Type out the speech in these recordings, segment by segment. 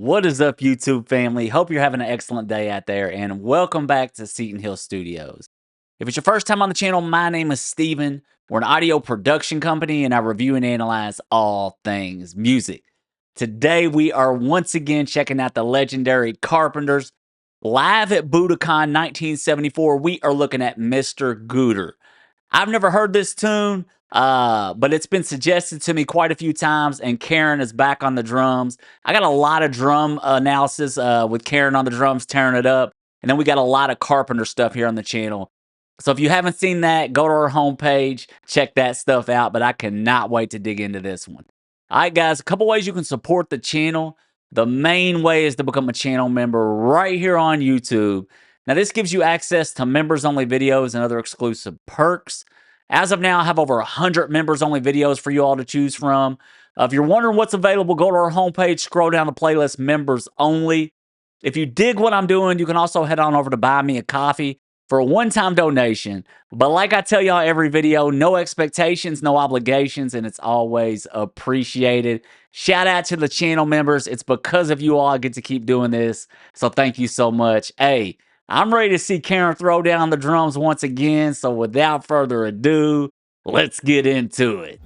What is up, YouTube family? Hope you're having an excellent day out there, and welcome back to Seton Hill Studios. If it's your first time on the channel, my name is Steven. We're an audio production company, and I review and analyze all things music. Today, we are once again checking out the legendary Carpenters. Live at Budokan 1974, we are looking at Mr. Guder. I've never heard this tune, but it's been suggested to me quite a few times, and Karen is back on the drums. I got a lot of drum analysis with Karen on the drums, tearing it up, and then we got a lot of Carpenter stuff here on the channel. So if you haven't seen that, go to our homepage, check that stuff out, but I cannot wait to dig into this one. All right, guys, a couple ways you can support the channel. The main way is to become a channel member right here on YouTube. Now, this gives you access to members-only videos and other exclusive perks. As of now, I have over 100 members-only videos for you all to choose from. If you're wondering what's available, go to our homepage, scroll down the playlist, Members Only. If you dig what I'm doing, you can also head on over to Buy Me a Coffee for a one-time donation. But like I tell y'all every video, no expectations, no obligations, and it's always appreciated. Shout out to the channel members. It's because of you all I get to keep doing this, so thank you so much. Hey, I'm ready to see Karen throw down the drums once again, so without further ado, let's get into it.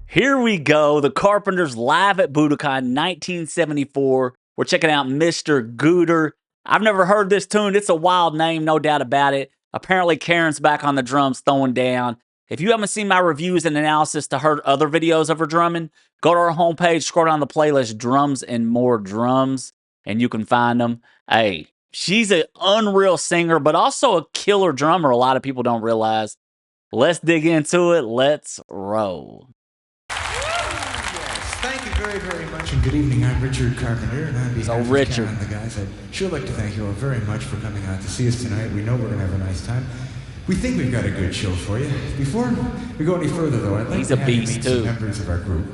Here we go, the Carpenters live at Budokan 1974. We're checking out Mr. Guder. I've never heard this tune. It's a wild name, no doubt about it. Apparently, Karen's back on the drums throwing down. If you haven't seen my reviews and analysis to her other videos of her drumming, go to our homepage, scroll down the playlist, Drums and More Drums, and you can find them. Hey, she's an unreal singer, but also a killer drummer a lot of people don't realize. Let's dig into it. Let's roll. Thank you very, very much, and good evening. I'm Richard Carpenter, and on behalf of Karen and the guys, I'd sure like to thank you all very much for coming out to see us tonight. We know we're going to have a nice time. We think we've got a good show for you. Before we go any further, though, I'd like to have you meet some members of our group.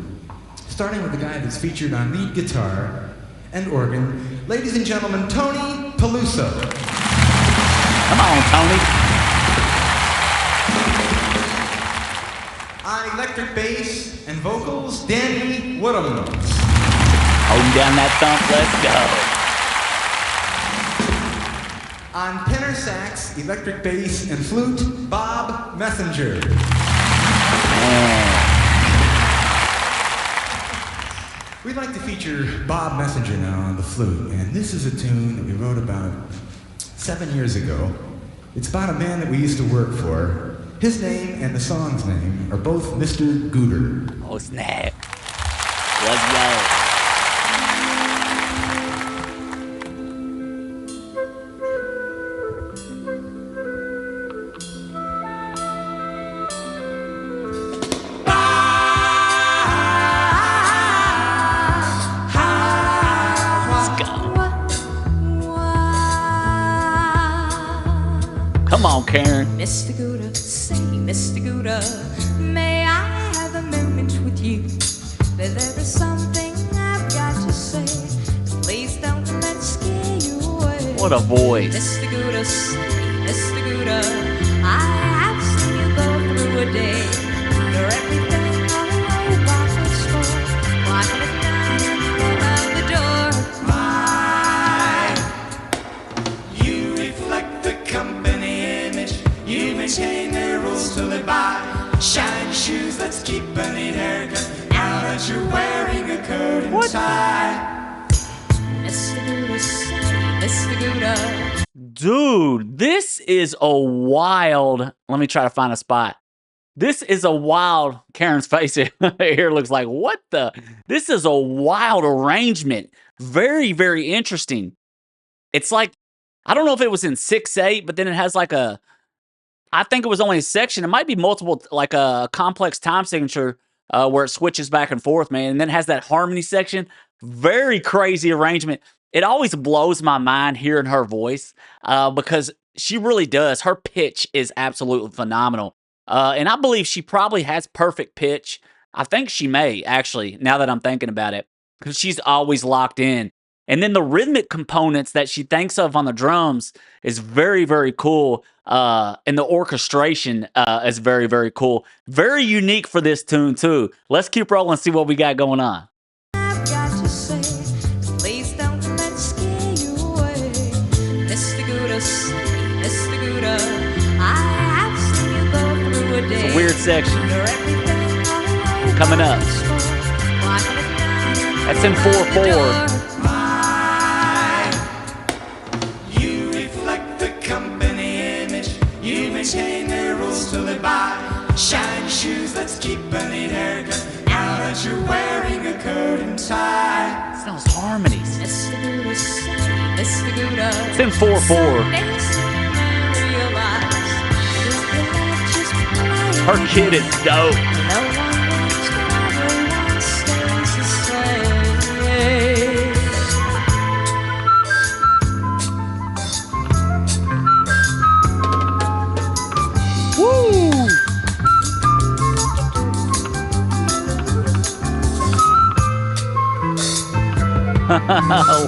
Starting with the guy that's featured on lead guitar and organ, ladies and gentlemen, Tony Peluso. Come on, Tony. On electric bass and vocals, Danny Woodham. Holding down that thump, let's go. On tenor sax, electric bass, and flute, Bob Messenger. We'd like to feature Bob Messenger now on the flute, and this is a tune that we wrote about 7 years ago. It's about a man that we used to work for. His name and the song's name are both Mr. Guder. Oh, snap. Let's go. Come on, Karen. Mr. Guder, say, Mr. Guder, may I have a moment with you? There is something I've got to say. Please don't let it scare you away. What a voice. Mr. Guder, say, Mr. Guder, I have seen you go through a day. You're everything a robot was for. Walking at night and you out the door. You reflect the company image. You maintain the rules to live by. Shiny shoes, let's keep a neat haircut. Now that you're wearing a coat and tie. Mr. Guder, say, Mr. Guder. Dude, this is a wild... Let me try to find a spot. This is a wild... Karen's face here looks like, what the... This is a wild arrangement. Very, very interesting. It's like... I don't know if it was in 6/8, but then it has like a... I think it was only a section. It might be multiple, like a complex time signature where it switches back and forth, man. And then it has that harmony section. Very crazy arrangement. It always blows my mind hearing her voice because she really does. Her pitch is absolutely phenomenal. And I believe she probably has perfect pitch. I think she may, actually, now that I'm thinking about it, because she's always locked in. And then the rhythmic components that she thinks of on the drums is very, very cool. And the orchestration is very, very cool. Very unique for this tune, too. Let's keep rolling and see what we got going on. I've got to say, please don't let it scare you away. Mr. Guder, Mr. Guder, I have seen you go through a day. It's a weird section. You're everything all over Coming up. the store. Walking it down, That's in 4/4. You reflect the company image. You maintain the rules to live by. Shiny shoes, let's keep a neat haircut. Now that you're wearing a coat and tie. It's those harmonies. Mr. Guder, Mr. Guder. It's in 4/4. Her kid is dope. Woo!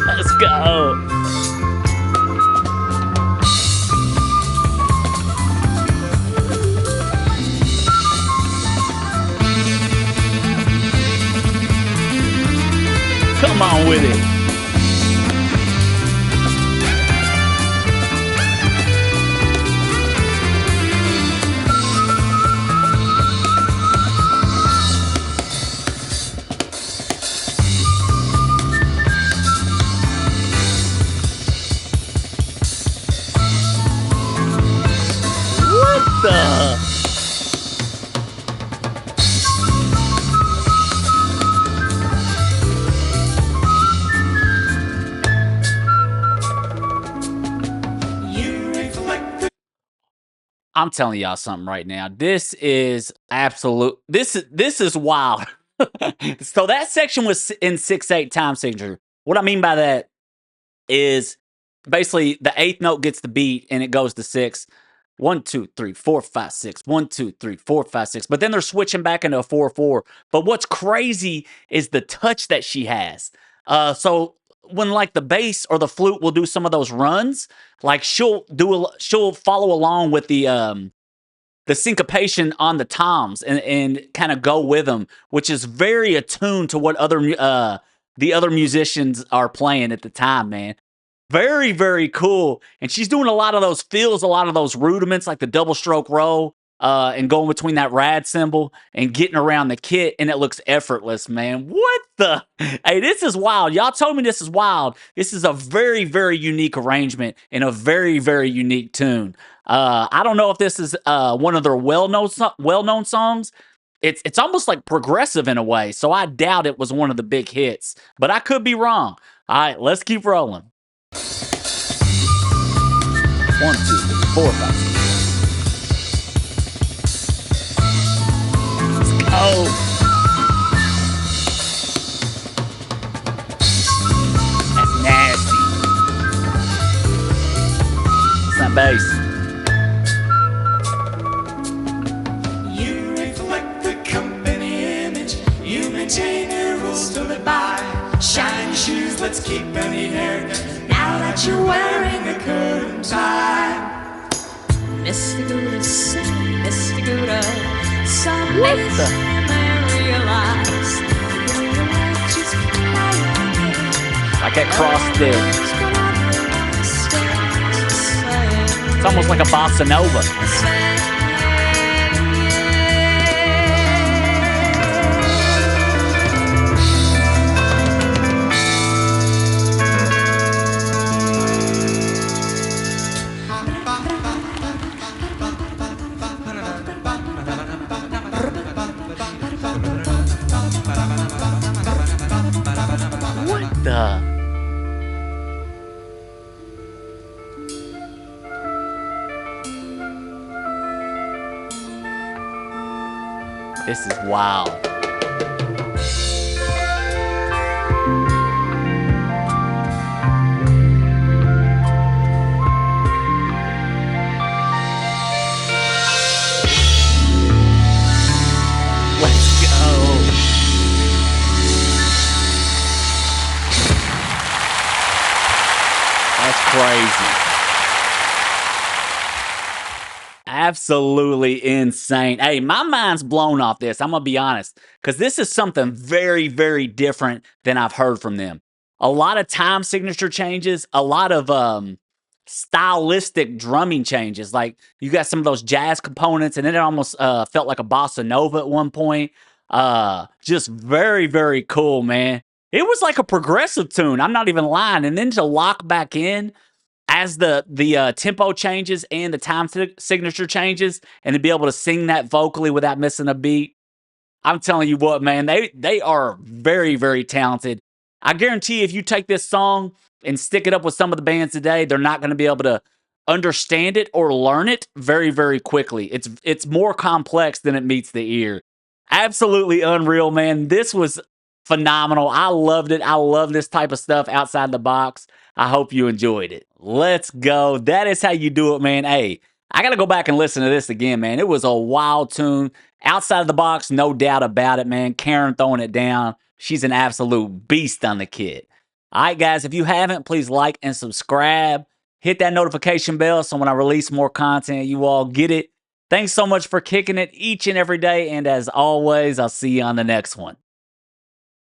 Let's go. Come on with it. What the? I'm telling y'all something right now. This is absolute. This is wild. So that section was in 6/8 time signature. What I mean by that is basically the eighth note gets the beat and it goes to 6. 1, 2, 3, 4, 5, 6. 1, 2, 3, 4, 5, 6. But then they're switching back into a 4/4. But what's crazy is the touch that she has. So when like the bass or the flute will do some of those runs, like she'll follow along with the syncopation on the toms and kind of go with them, which is very attuned to what the other musicians are playing at the time, man. Very, very cool. And she's doing a lot of those fills, a lot of those rudiments, like the double stroke roll, and going between that rad cymbal and getting around the kit, and it looks effortless, man. What the? Hey, this is wild. Y'all told me this is wild. This is a very, very unique arrangement and a very, very unique tune. I don't know if this is one of their well-known songs. It's almost like progressive in a way, so I doubt it was one of the big hits, but I could be wrong. All right, let's keep rolling. 1, 2, 3, 4, 5, 6. Let's go. That's nasty. It's not bass. You reflect the company image. You maintain the rules to live by. Shiny shoes, let's keep a neat haircut. Now that you're wearing a coat and tie. Mr. Guder, Mr. Guder, some days you may realize your life just Like that cross stick. It's almost like a bossa nova. What the? This is wild. Let's go. crazy. Absolutely insane. Hey, my mind's blown off this. I'm going to be honest, because this is something very, very different than I've heard from them. A lot of time signature changes, a lot of stylistic drumming changes. Like you got some of those jazz components, and then it almost felt like a bossa nova at one point. Just very, very cool, man. It was like a progressive tune. I'm not even lying. And then to lock back in as the tempo changes and the time signature changes, and to be able to sing that vocally without missing a beat, I'm telling you what, man, they are very, very talented. I guarantee if you take this song and stick it up with some of the bands today, they're not going to be able to understand it or learn it very, very quickly. It's more complex than it meets the ear. Absolutely unreal, man. This was phenomenal. I loved it. I love this type of stuff outside the box. I hope you enjoyed it. Let's go. That is how you do it, man. Hey, I got to go back and listen to this again, man. It was a wild tune. Outside of the box, no doubt about it, man. Karen throwing it down. She's an absolute beast on the kit. All right, guys, if you haven't, please like and subscribe. Hit that notification bell so when I release more content, you all get it. Thanks so much for kicking it each and every day. And as always, I'll see you on the next one.